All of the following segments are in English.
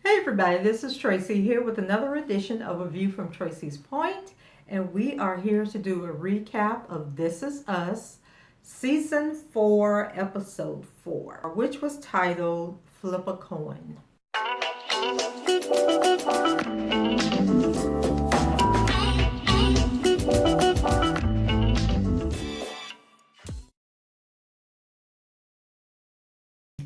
Hey everybody, this is Tracy here with another edition of A View from Tracy's Point, and we are here to do a recap of This Is Us, Season 4, Episode 4, which was titled Flip a Coin.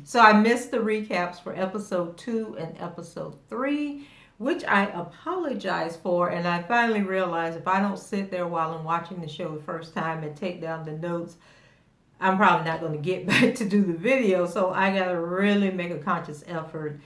So I missed the recaps for Episode 2 and Episode 3, which I apologize for, and I finally realized if I don't sit there while I'm watching the show the first time and take down the notes, I'm probably not going to get back to do the video. So I got to really make a conscious effort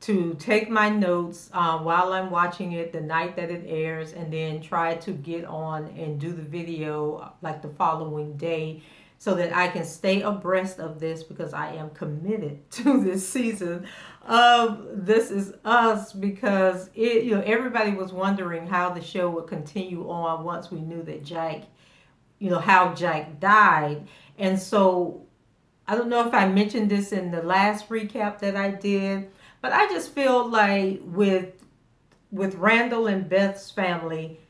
to take my notes while I'm watching it the night that it airs, and then try to get on and do the video like the following day so that I can stay abreast of this, because I am committed to this season of This Is Us, because everybody was wondering how the show would continue on once we knew that Jack, how Jack died. And so I don't know if I mentioned this in the last recap that I did, but I just feel like with Randall and Beth's family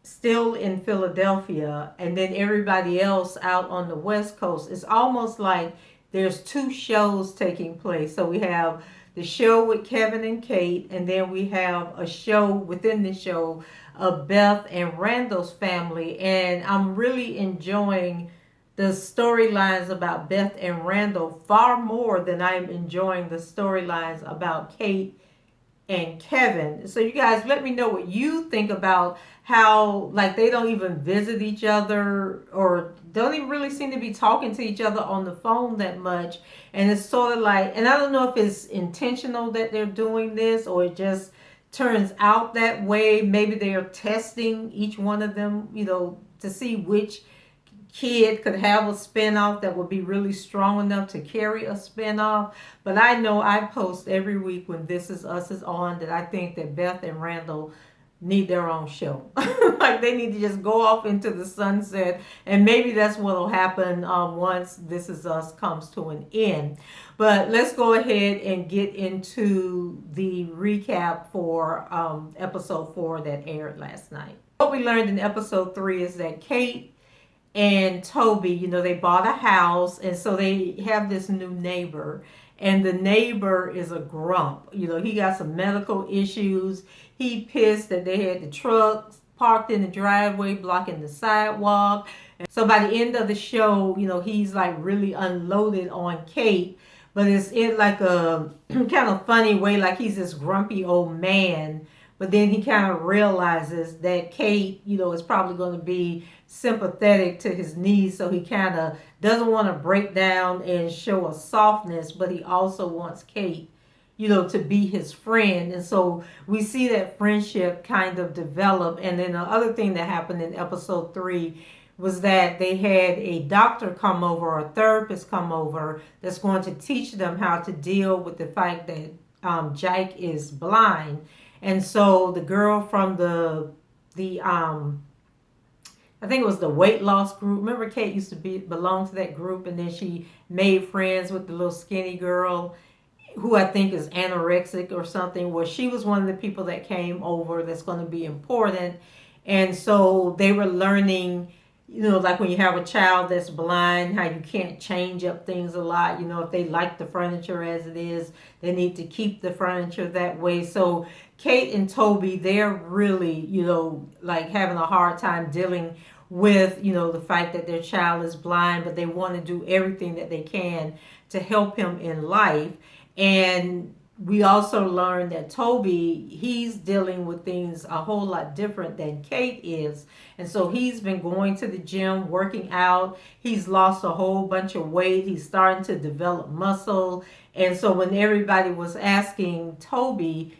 still in Philadelphia and then everybody else out on the West Coast, it's almost like there's two shows taking place. So we have the show with Kevin and Kate, and then we have a show within the show of Beth and Randall's family. And I'm really enjoying the storylines about Beth and Randall far more than I'm enjoying the storylines about Kate and Kevin. So you guys let me know what you think about how like they don't even visit each other or don't even really seem to be talking to each other on the phone that much. And it's sort of like, and I don't know if it's intentional that they're doing this or it just turns out that way. Maybe they are testing each one of them, to see which kid could have a spinoff that would be really strong enough to carry a spinoff. But I know I post every week when This Is Us is on that I think that Beth and Randall need their own show. Like they need to just go off into the sunset, and maybe that's what will happen once This Is Us comes to an end. But let's go ahead and get into the recap for episode 4 that aired last night. What we learned in episode 3 is that Kate and Toby, they bought a house, and so they have this new neighbor. And the neighbor is a grump. He got some medical issues. He pissed that they had the trucks parked in the driveway, blocking the sidewalk. And so by the end of the show, he's like really unloaded on Kate. But it's in like a kind of funny way, like he's this grumpy old man. But then he kind of realizes that Kate, is probably going to be sympathetic to his needs. So he kind of doesn't want to break down and show a softness, but he also wants Kate, to be his friend. And so we see that friendship kind of develop. And then the other thing that happened in episode 3 was that they had a doctor come over, or a therapist come over, that's going to teach them how to deal with the fact that Jack is blind. And so the girl from the I think it was the weight loss group. Remember, Kate used to belong to that group, and then she made friends with the little skinny girl, who I think is anorexic or something. Well, she was one of the people that came over that's going to be important. And so they were learning, like when you have a child that's blind, how you can't change up things a lot. If they like the furniture as it is, they need to keep the furniture that way. So Kate and Toby, they're really, like having a hard time dealing with, the fact that their child is blind, but they want to do everything that they can to help him in life. And we also learned that Toby, he's dealing with things a whole lot different than Kate is. And so he's been going to the gym, working out. He's lost a whole bunch of weight. He's starting to develop muscle. And so when everybody was asking Toby,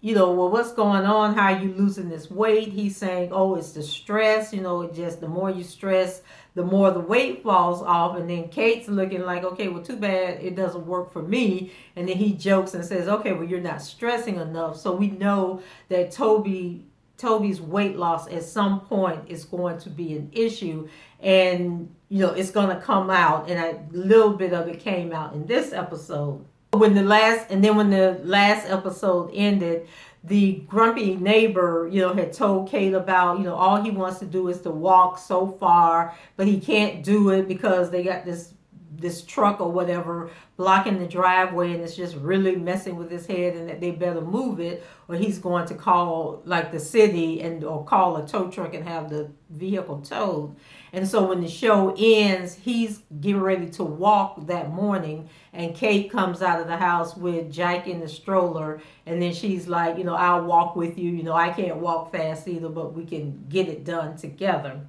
well, what's going on? How are you losing this weight? He's saying, oh, it's the stress. It just, the more you stress, the more the weight falls off. And then Kate's looking like, okay, well, too bad it doesn't work for me. And then he jokes and says, okay, well, you're not stressing enough. So we know that Toby's weight loss at some point is going to be an issue, and it's going to come out, and a little bit of it came out in this episode. When the last episode ended, the grumpy neighbor, had told Kate about, all he wants to do is to walk so far, but he can't do it because they got this truck or whatever blocking the driveway, and it's just really messing with his head, and that they better move it or he's going to call like the city or call a tow truck and have the vehicle towed. And so when the show ends, he's getting ready to walk that morning, and Kate comes out of the house with Jack in the stroller, and then she's like, I'll walk with you. I can't walk fast either, but we can get it done together.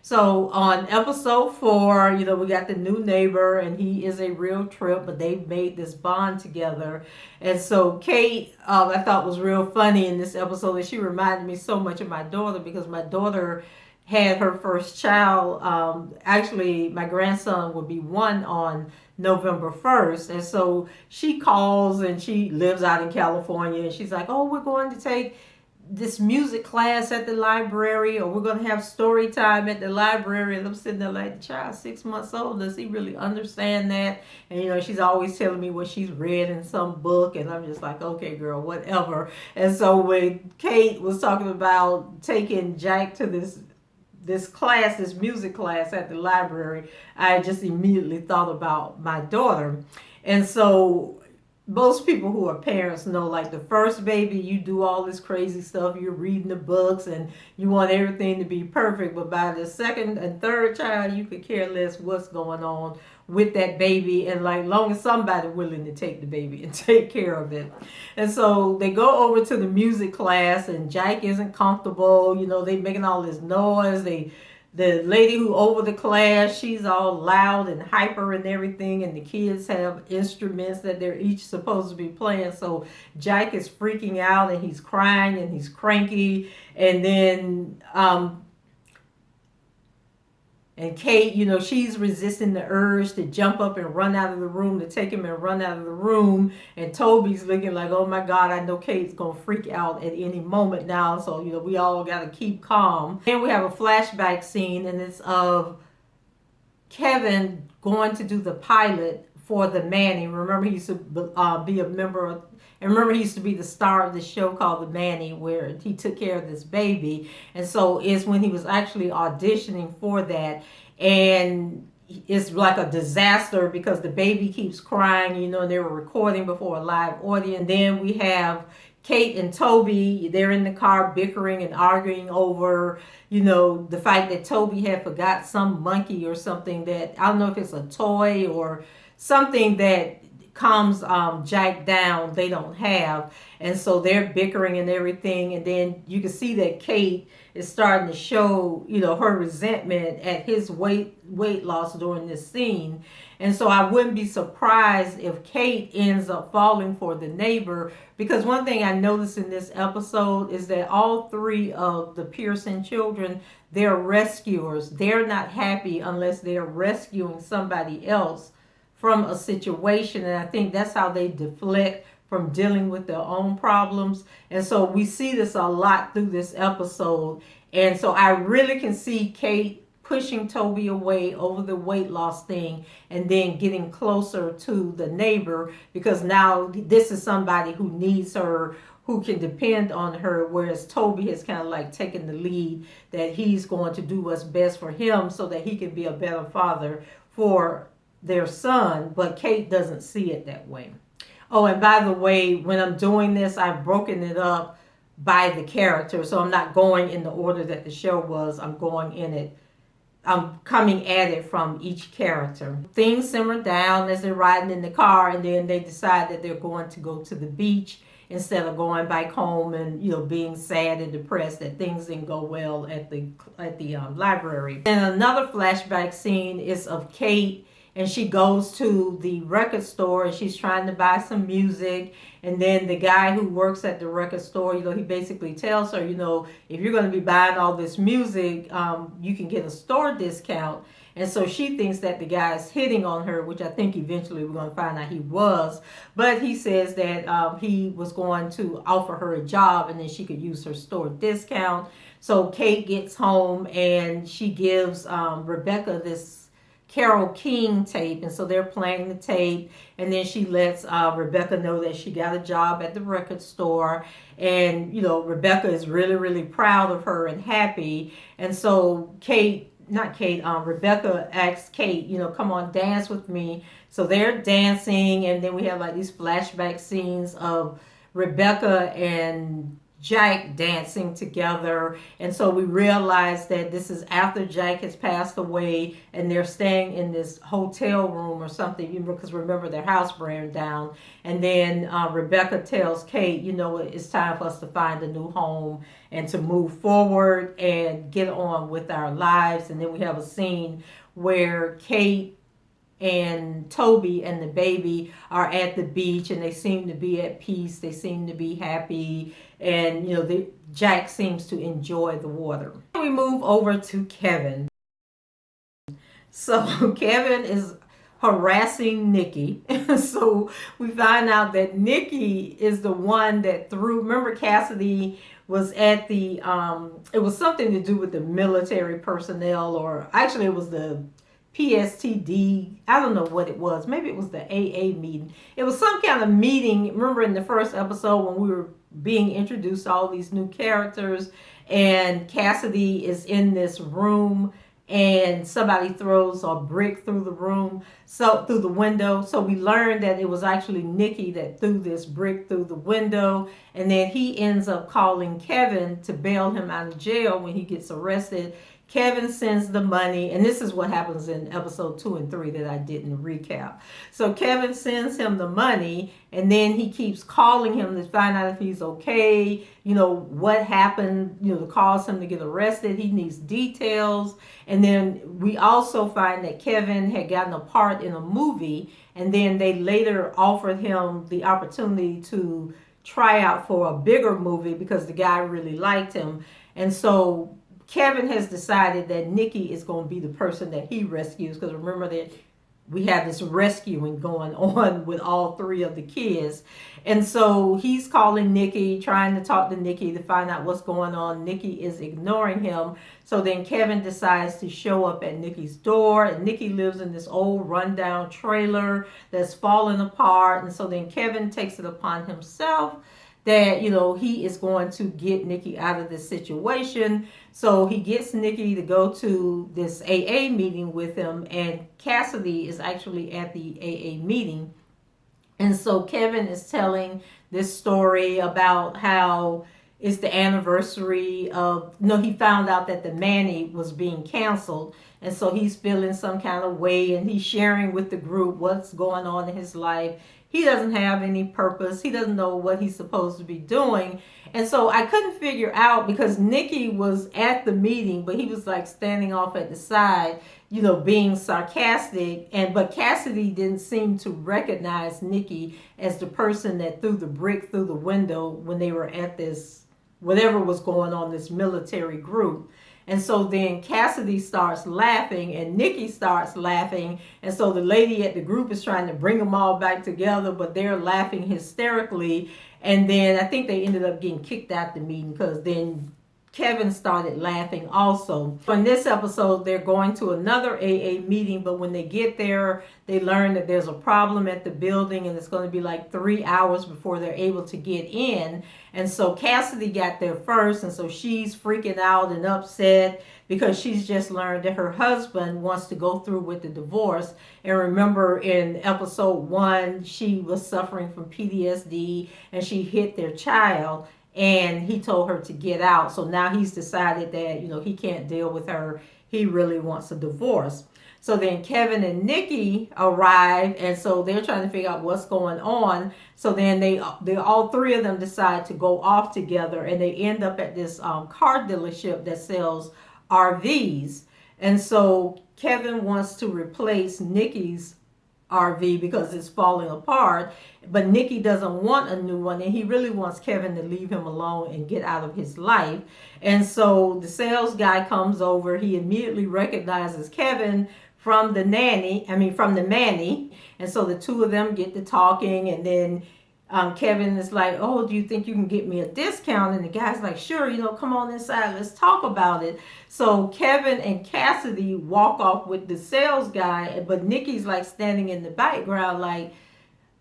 So on episode 4, we got the new neighbor, and he is a real trip, but they've made this bond together. And so Kate, I thought was real funny in this episode, and she reminded me so much of my daughter, because my daughter had her first child. Actually, my grandson would be 1 on November 1st. And so she calls, and she lives out in California, and she's like, oh, we're going to take this music class at the library, or we're going to have story time at the library. And I'm sitting there like, the child's 6 months old, does he really understand that? And she's always telling me what she's read in some book, and I'm just like, okay girl, whatever. And so when Kate was talking about taking Jack to this music class at the library, I just immediately thought about my daughter. And so most people who are parents know, like the first baby, you do all this crazy stuff, you're reading the books and you want everything to be perfect, but by the second and third child, you could care less what's going on with that baby, and like long as somebody willing to take the baby and take care of it. And so they go over to the music class, and Jack isn't comfortable. They making all this noise. The lady who over the class, she's all loud and hyper and everything, and the kids have instruments that they're each supposed to be playing. So Jack is freaking out, and he's crying, and he's cranky. And then and Kate, she's resisting the urge to jump up and run out of the room, to take him and run out of the room. And Toby's looking like, oh my God, I know Kate's going to freak out at any moment now. So, we all got to keep calm. And we have a flashback scene, and it's of Kevin going to do the pilot for the Manny. Remember, he used to be a member of, and remember, he used to be the star of this show called The Manny, where he took care of this baby. And so it's when he was actually auditioning for that. And it's like a disaster because the baby keeps crying, and they were recording before a live audience. And then we have Kate and Toby, they're in the car bickering and arguing over, the fact that Toby had forgot some monkey or something that, I don't know if it's a toy or something that calms Jack down, they don't have. And so they're bickering and everything. And then you can see that Kate is starting to show, her resentment at his weight loss during this scene. And so I wouldn't be surprised if Kate ends up falling for the neighbor, because one thing I noticed in this episode is that all 3 of the Pearson children, they're rescuers. They're not happy unless they're rescuing somebody else from a situation. And I think that's how they deflect from dealing with their own problems. And so we see this a lot through this episode. And so I really can see Kate pushing Toby away over the weight loss thing, and then getting closer to the neighbor, because now this is somebody who needs her, who can depend on her, whereas Toby has kind of like taken the lead that he's going to do what's best for him so that he can be a better father for their son. But Kate doesn't see it that way. Oh, and by the way, when I'm doing this, I've broken it up by the character, so I'm not going in the order that the show was. I'm coming at it from each character. Things simmer down as they're riding in the car, and then they decide that they're going to go to the beach instead of going back home and being sad and depressed that things didn't go well at the library. And another flashback scene is of Kate, and she goes to the record store, and she's trying to buy some music. And then the guy who works at the record store, he basically tells her, if you're going to be buying all this music, you can get a store discount. And so she thinks that the guy is hitting on her, which I think eventually we're going to find out he was. But he says that he was going to offer her a job, and then she could use her store discount. So Kate gets home, and she gives Rebecca this Carole King tape, and so they're playing the tape, and then she lets Rebecca know that she got a job at the record store, and Rebecca is really, really proud of her and happy, and so Rebecca asks Kate, come on, dance with me. So they're dancing, and then we have like these flashback scenes of Rebecca and Jack dancing together. And so we realize that this is after Jack has passed away, and they're staying in this hotel room or something, because remember their house burned down. And then Rebecca tells Kate, it's time for us to find a new home and to move forward and get on with our lives. And then we have a scene where Kate and Toby and the baby are at the beach, and they seem to be at peace. They seem to be happy, and Jack seems to enjoy the water. We move over to Kevin. So Kevin is harassing Nicky. So we find out that Nicky is the one that remember Cassidy was at the it was something to do with the military personnel, or actually it was the PSTD. I don't know what it was. Maybe it was the AA meeting. It was some kind of meeting. Remember in the first episode when we were being introduced to all these new characters, and Cassidy is in this room, and somebody throws a brick through the window. So we learned that it was actually Nicky that threw this brick through the window, and then he ends up calling Kevin to bail him out of jail when he gets arrested. Kevin sends the money, and this is what happens in episode 2 and 3 that I didn't recap. So Kevin sends him the money, and then he keeps calling him to find out if he's okay, what happened, to cause him to get arrested. He needs details. And then we also find that Kevin had gotten a part in a movie, and then they later offered him the opportunity to try out for a bigger movie because the guy really liked him. And so Kevin has decided that Nicky is going to be the person that he rescues, because remember that we have this rescuing going on with all 3 of the kids. And so he's calling Nicky, trying to talk to Nicky to find out what's going on. Nicky is ignoring him. So then Kevin decides to show up at Nicky's door, and Nicky lives in this old rundown trailer that's falling apart. And so then Kevin takes it upon himself that he is going to get Nicky out of this situation. So he gets Nicky to go to this AA meeting with him, and Cassidy is actually at the AA meeting. And so Kevin is telling this story about how it's the anniversary of, he found out that the Manny was being canceled, and so he's feeling some kind of way, and he's sharing with the group what's going on in his life. He doesn't have any purpose. He doesn't know what he's supposed to be doing. And so I couldn't figure out, because Nicky was at the meeting, but he was like standing off at the side, being sarcastic. But Cassidy didn't seem to recognize Nicky as the person that threw the brick through the window when they were at this, whatever was going on, this military group. And so then Cassidy starts laughing, and Nicky starts laughing. And so the lady at the group is trying to bring them all back together, but they're laughing hysterically. And then I think they ended up getting kicked out the meeting, because then Kevin started laughing also. In this episode, they're going to another AA meeting, but when they get there, they learn that there's a problem at the building, and it's going to be like 3 hours before they're able to get in. And so Cassidy got there first, and so she's freaking out and upset because she's just learned that her husband wants to go through with the divorce. And remember in episode 1, she was suffering from PTSD, and she hit their child, and he told her to get out. So now he's decided that, he can't deal with her. He really wants a divorce. So then Kevin and Nicky arrive, and so they're trying to figure out what's going on. So then they all 3 of them decide to go off together, and they end up at this car dealership that sells RVs. And so Kevin wants to replace Nicky's RV because it's falling apart, but Nicky doesn't want a new one, and he really wants Kevin to leave him alone and get out of his life. And so the sales guy comes over. He immediately recognizes Kevin from the Manny. And so the 2 of them get to talking, and then Kevin is like, oh, do you think you can get me a discount? And the guy's like, sure, come on inside, let's talk about it. So Kevin and Cassidy walk off with the sales guy, but Nicky's like standing in the background like,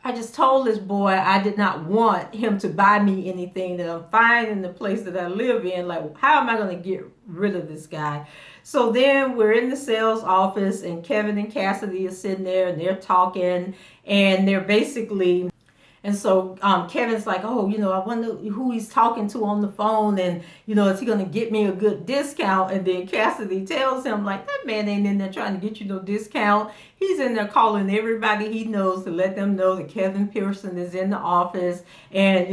I just told this boy I did not want him to buy me anything, that I'm fine in the place that I live in. Like, how am I going to get rid of this guy? So then we're in the sales office, and Kevin and Cassidy are sitting there, and they're talking, and they're basically... And so Kevin's like, oh, I wonder who he's talking to on the phone, and, is he going to get me a good discount? And then Cassidy tells him, like, that man ain't in there trying to get you no discount. He's in there calling everybody he knows to let them know that Kevin Pearson is in the office, and,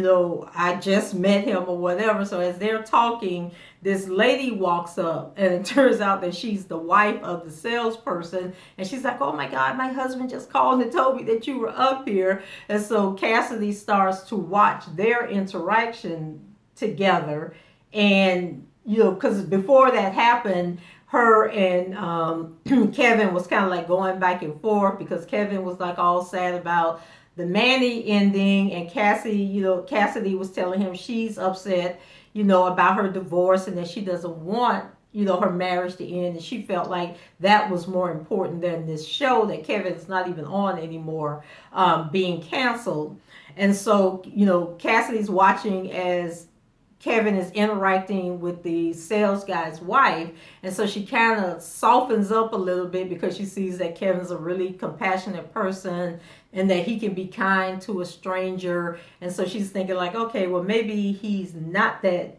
I just met him or whatever. So as they're talking, this lady walks up, and it turns out that she's the wife of the salesperson. And she's like, oh my God, my husband just called and told me that you were up here. And so Cassidy starts to watch their interaction together. And, because before that happened, her and Kevin was kind of like going back and forth, because Kevin was like all sad about the Manny ending, and Cassidy was telling him she's upset, about her divorce, and that she doesn't want, her marriage to end. And she felt like that was more important than this show that Kevin's not even on anymore, being canceled. And so, Cassidy's watching as Kevin is interacting with the sales guy's wife. And so she kind of softens up a little bit, because she sees that Kevin's a really compassionate person, and that he can be kind to a stranger. And so she's thinking like, okay, well, maybe he's not that,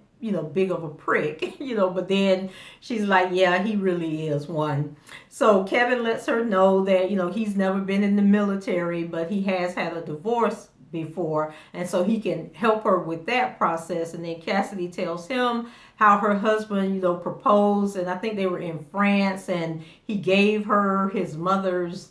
big of a prick, but then she's like, yeah, he really is one. So Kevin lets her know that, he's never been in the military, but he has had a divorce before, and so he can help her with that process. And then Cassidy tells him how her husband, proposed, and I think they were in France, and he gave her his mother's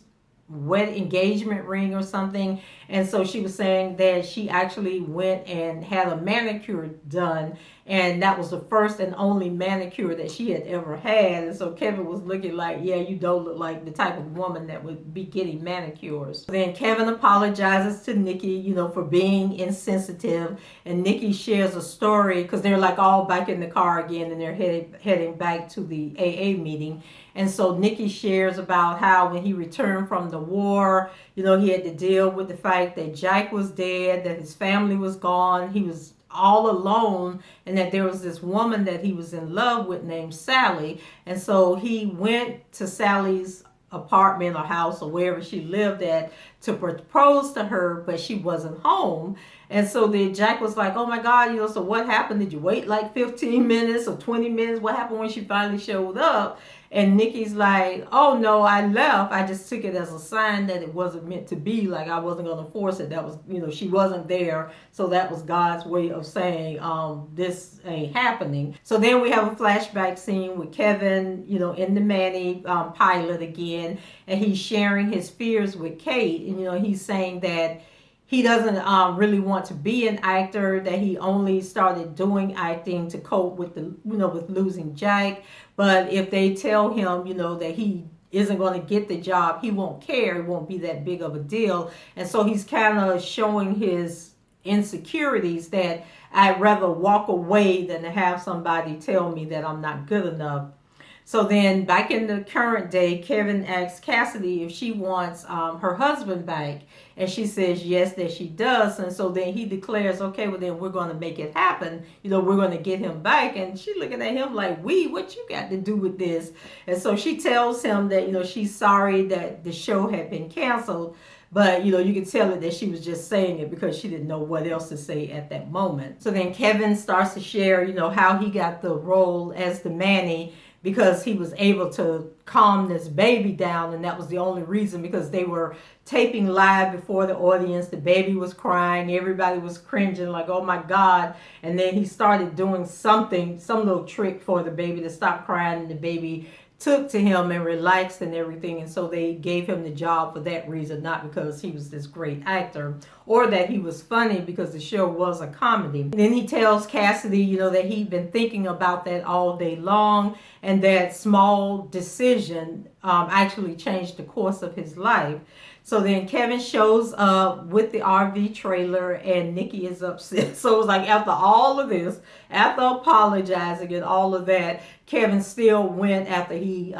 engagement ring or something. And so she was saying that she actually went and had a manicure done, and that was the first and only manicure that she had ever had. And so Kevin was looking like, yeah, you don't look like the type of woman that would be getting manicures. Then Kevin apologizes to Nicky, for being insensitive, and Nicky shares a story, because they're like all back in the car again, and they're heading back to the AA meeting. And so Nicky shares about how when he returned from the war, he had to deal with the fact that Jack was dead, that his family was gone, he was all alone, and that there was this woman that he was in love with named Sally. And so he went to Sally's apartment or house or wherever she lived at to propose to her, but she wasn't home. And so then Jack was like, oh my God, so what happened? Did you wait like 15 minutes or 20 minutes? What happened when she finally showed up? And Nicky's like, oh no, I left. I just took it as a sign that it wasn't meant to be. Like, I wasn't going to force it. That was, she wasn't there. So that was God's way of saying, this ain't happening. So then we have a flashback scene with Kevin, in the Manny pilot again. And he's sharing his fears with Kate. And, he's saying that he doesn't really want to be an actor, that he only started doing acting to cope with with losing Jack. But if they tell him, that he isn't going to get the job, he won't care. It won't be that big of a deal. And so he's kind of showing his insecurities, that I'd rather walk away than to have somebody tell me that I'm not good enough. So then back in the current day, Kevin asks Cassidy if she wants her husband back. And she says yes, that she does. And so then he declares, okay, well then we're going to make it happen. We're going to get him back. And she's looking at him like, what you got to do with this? And so she tells him that, she's sorry that the show had been canceled. But, you can tell it that she was just saying it because she didn't know what else to say at that moment. So then Kevin starts to share, how he got the role as the Manny, because he was able to calm this baby down, and that was the only reason, because they were taping live before the audience. The baby was crying, everybody was cringing like, oh my God. And then he started doing some little trick for the baby to stop crying, and the baby took to him and relaxed and everything. And so they gave him the job for that reason, not because he was this great actor or that he was funny because the show was a comedy. And then he tells Cassidy, that he'd been thinking about that all day long, and that small decision actually changed the course of his life. So then Kevin shows up with the RV trailer, and Nicky is upset. So it was like after all of this, after apologizing and all of that, Kevin still went after he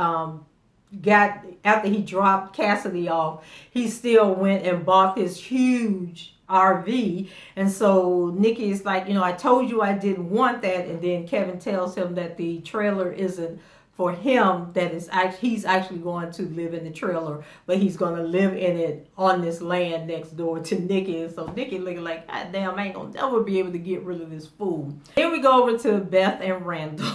dropped Cassidy off. He still went and bought this huge RV. And so Nicky is like, I told you I didn't want that. And then Kevin tells him that the trailer isn't for him, that he's actually going to live in the trailer, but he's going to live in it on this land next door to Nicky. And so Nicky looking like, God damn, I ain't going to never be able to get rid of this fool. Then we go over to Beth and Randall.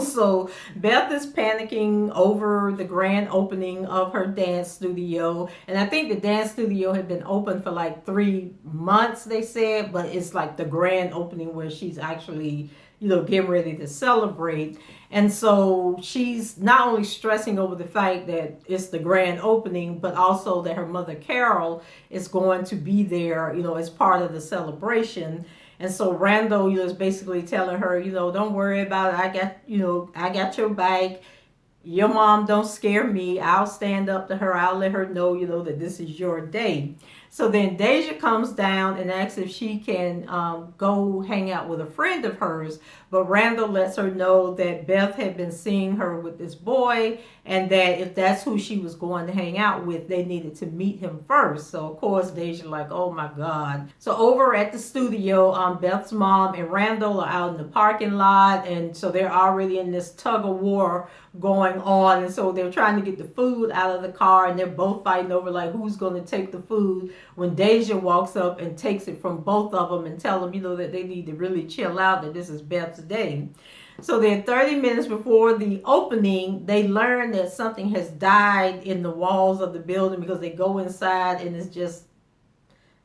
So Beth is panicking over the grand opening of her dance studio. And I think the dance studio had been open for like 3 months, they said, but it's like the grand opening where she's actually, getting ready to celebrate. And so she's not only stressing over the fact that it's the grand opening, but also that her mother Carol is going to be there, as part of the celebration. And so Randall, is basically telling her, don't worry about it. I got your back. Your mom don't scare me. I'll stand up to her. I'll let her know, that this is your day. So then Deja comes down and asks if she can go hang out with a friend of hers. But Randall lets her know that Beth had been seeing her with this boy, and that if that's who she was going to hang out with, they needed to meet him first. So of course Deja like, oh my God. So over at the studio, Beth's mom and Randall are out in the parking lot, and so they're already in this tug of war going on. And so they're trying to get the food out of the car, and they're both fighting over like who's going to take the food, when Deja walks up and takes it from both of them and tell them, that they need to really chill out, that this is Beth's day. So then 30 minutes before the opening, they learn that something has died in the walls of the building, because they go inside and it's just,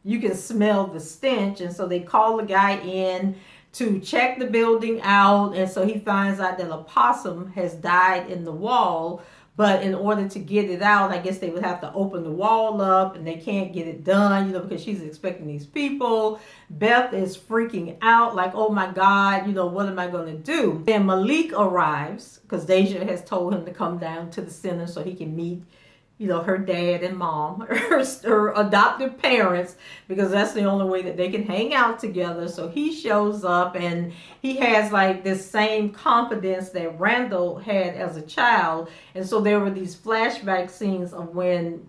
you can smell the stench. And so they call the guy in to check the building out. And so he finds out that a possum has died in the wall. But in order to get it out, I guess they would have to open the wall up, and they can't get it done, because she's expecting these people. Beth is freaking out, like, oh my God, what am I going to do? Then Malik arrives, because Deja has told him to come down to the center so he can meet, her dad and mom, her adoptive parents, because that's the only way that they can hang out together. So he shows up, and he has like this same confidence that Randall had as a child. And so there were these flashback scenes of when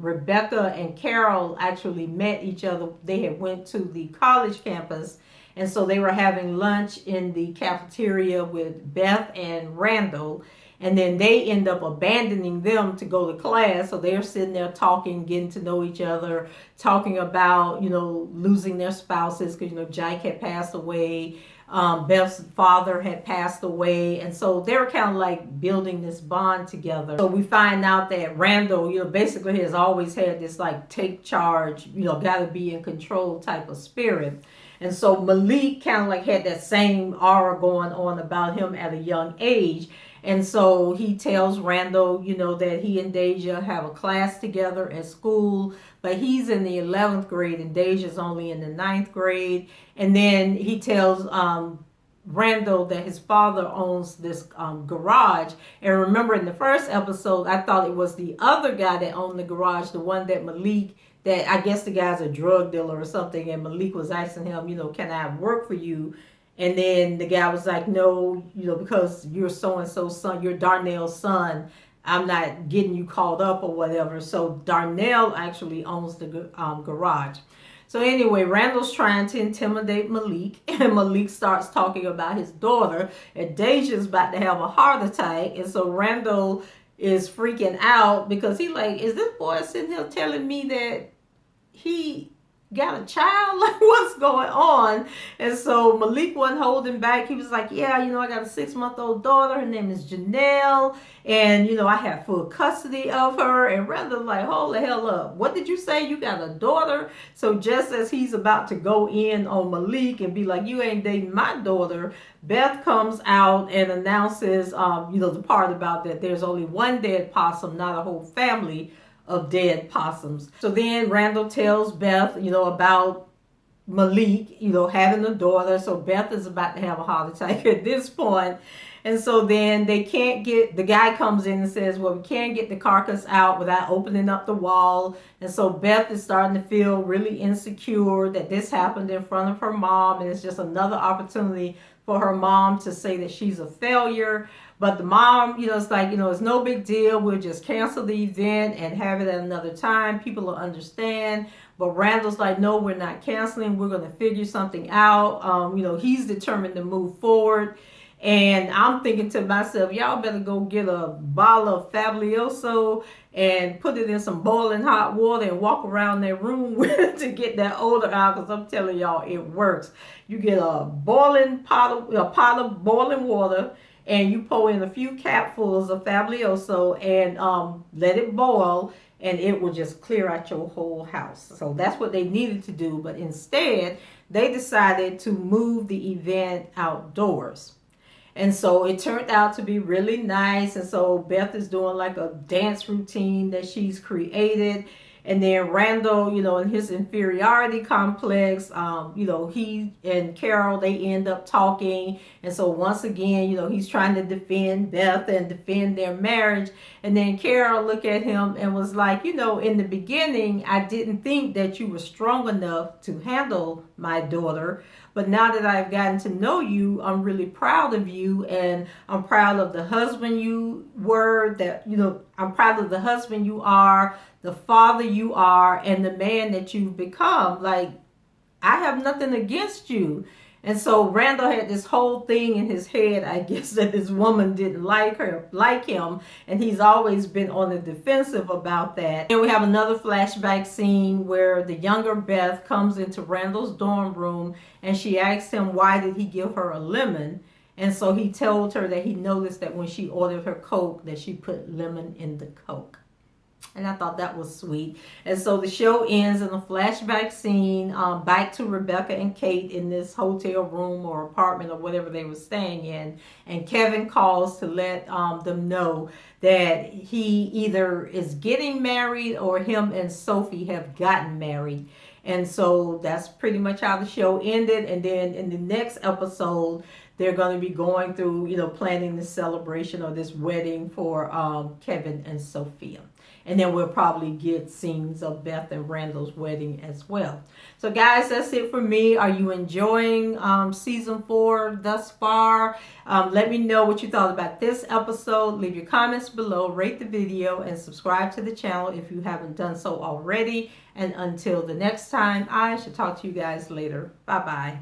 Rebecca and Carol actually met each other. They had went to the college campus, and so they were having lunch in the cafeteria with Beth and Randall. And then they end up abandoning them to go to class. So they're sitting there talking, getting to know each other, talking about, losing their spouses, because, Jake had passed away. Beth's father had passed away. And so they were kind of like building this bond together. So we find out that Randall, basically has always had this like take charge, gotta be in control type of spirit. And so Malik kind of like had that same aura going on about him at a young age. And so he tells Randall, that he and Deja have a class together at school, but he's in the 11th grade and Deja's only in the 9th grade. And then he tells Randall that his father owns this garage. And remember, in the first episode, I thought it was the other guy that owned the garage, the one that Malik, that I guess the guy's a drug dealer or something, and Malik was asking him, can I work for you? And then the guy was like, no, because you're so-and-so's son, you're Darnell's son, I'm not getting you called up or whatever. So Darnell actually owns the garage. So anyway, Randall's trying to intimidate Malik, and Malik starts talking about his daughter, and Deja's about to have a heart attack. And so Randall is freaking out because he like, is this boy sitting here telling me that he got a child? Like, what's going on? And so Malik wasn't holding back. He was like, yeah, I got a 6-month-old daughter. Her name is Janelle. And, I have full custody of her. And Randall's like, hold the hell up. What did you say? You got a daughter? So just as he's about to go in on Malik and be like, you ain't dating my daughter, Beth comes out and announces, the part about that there's only one dead possum, not a whole family of dead possums. So then Randall tells Beth, about Malik, having a daughter. So Beth is about to have a heart attack at this point. And so then the guy comes in and says, well, we can't get the carcass out without opening up the wall. And so Beth is starting to feel really insecure that this happened in front of her mom. And it's just another opportunity for her mom to say that she's a failure. But the mom, it's like, it's no big deal. We'll just cancel the event and have it at another time. People will understand. But Randall's like, no, we're not canceling. We're going to figure something out. He's determined to move forward. And I'm thinking to myself, y'all better go get a bottle of Fabuloso and put it in some boiling hot water and walk around that room to get that odor out. Because I'm telling y'all, it works. You get a pot of boiling water, and you pour in a few capfuls of Fabuloso and let it boil, and it will just clear out your whole house. So that's what they needed to do. But instead, they decided to move the event outdoors. And so it turned out to be really nice. And so Beth is doing like a dance routine that she's created. And then Randall, in his inferiority complex, he and Carol, they end up talking. And so once again, he's trying to defend Beth and defend their marriage. And then Carol looked at him and was like, in the beginning, I didn't think that you were strong enough to handle my daughter. But now that I've gotten to know you, I'm really proud of you. And I'm proud of the husband you were, I'm proud of the husband you are, the father you are, and the man that you've become. Like, I have nothing against you. And so Randall had this whole thing in his head, I guess, that this woman didn't like him, and he's always been on the defensive about that. And we have another flashback scene where the younger Beth comes into Randall's dorm room, and she asks him why did he give her a lemon. And so he told her that he noticed that when she ordered her Coke, that she put lemon in the Coke. And I thought that was sweet. And so the show ends in a flashback scene back to Rebecca and Kate in this hotel room or apartment or whatever they were staying in. And Kevin calls to let them know that he either is getting married or him and Sophie have gotten married. And so that's pretty much how the show ended. And then in the next episode, they're going to be going through, planning this celebration or this wedding for Kevin and Sophia. And then we'll probably get scenes of Beth and Randall's wedding as well. So guys, that's it for me. Are you enjoying season 4 thus far? Let me know what you thought about this episode. Leave your comments below, rate the video, and subscribe to the channel if you haven't done so already. And until the next time, I shall talk to you guys later. Bye-bye.